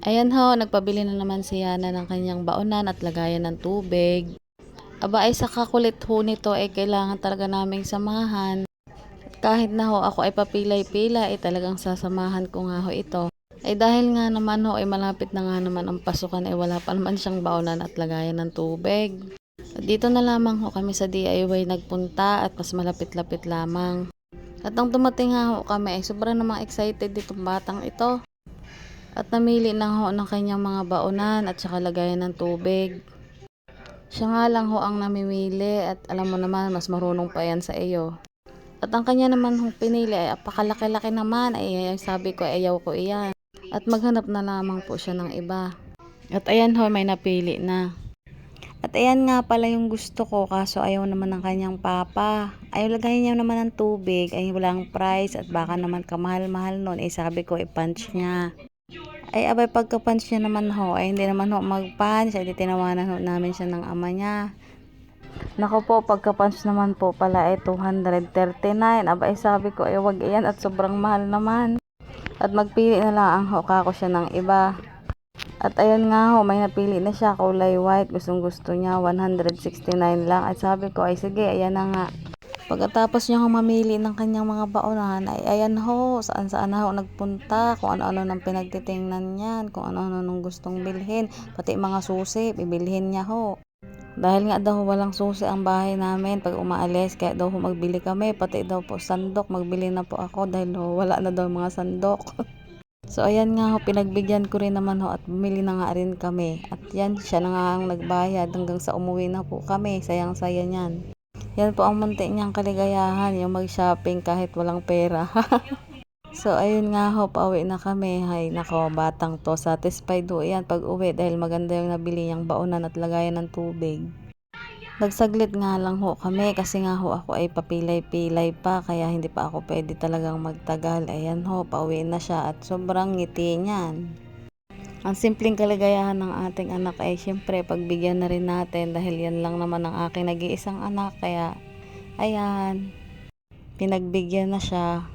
Ayan ho, nagpabili na naman si Yana ng kanyang baonan at lagayan ng tubig. Aba ay sa kakulit ho nito ay kailangan talaga naming samahan. Kahit na ho ako ay papilay-pila ay talagang sasamahan ko nga ho ito. Ay dahil nga naman ho ay malapit na nga naman ang pasukan ay wala pa naman siyang baonan at lagayan ng tubig. At dito na lamang ho kami sa DIY nagpunta at mas malapit-lapit lamang. At nang dumating nga ho kami ay sobrang namang excited ditong batang ito. At namili na ho ng kanyang mga baonan at saka lagayan ng tubig. Siya nga lang ho ang namimili at alam mo naman mas marunong pa yan sa iyo. At ang kanya naman ho pinili ay apakalaki-laki naman ay sabi ko ay ayaw ko iyan. At maghanap na lamang po siya ng iba. At ayan ho may napili na. At ayan nga pala yung gusto ko kaso ayaw naman ng kanyang papa. Ayaw lagay niya naman ng tubig ay walang price at baka naman kamahal-mahal nun. Eh sabi ko i-punch niya. Ay abay pagka-punch niya naman ho ay hindi naman ho mag-punch ay tinawanan ho namin siya ng ama niya. Nako po pagka-punch naman po pala ay 239. Abay sabi ko ay wag iyan at sobrang mahal naman. At magpili na lang ang ho kako siya ng iba. At ayun nga ho, may napili na siya, kulay white, gustong gusto niya, 169 lang. At sabi ko, ay sige, ayan na nga. Pagkatapos niya ho mamili ng kanyang mga baonan, ay ayan ho, saan saan na ho nagpunta, kung ano-ano nang pinagtitingnan niyan, kung ano-ano nang gustong bilhin, pati mga susi, bibilhin niya ho. Dahil nga daw walang susi ang bahay namin pag umaalis, kaya daw ho magbili kami, pati daw po sandok, magbili na po ako dahil ho, wala na daw mga sandok. So ayan nga ho, pinagbigyan ko rin naman ho at bumili na nga rin kami. At yan, siya na nga ang nagbayad hanggang sa umuwi na po kami. Sayang-saya niyan. Yan po ang munti niyang kaligayahan, yung mag-shopping kahit walang pera. So ayun nga ho, pauwi na kami. Hay nako, batang to. Satisfied ho yan pag uwi dahil maganda yung nabili niyang baonan at lagayan ng tubig. Nagsaglit nga lang ho kami kasi nga ho ako ay papilay-pilay pa kaya hindi pa ako pwede talagang magtagal. Ayan ho, pauwi na siya at sobrang ngiti niyan. Ang simpleng kaligayahan ng ating anak ay syempre pagbigyan na rin natin dahil yan lang naman ang aking nag-iisang anak kaya ayan, pinagbigyan na siya.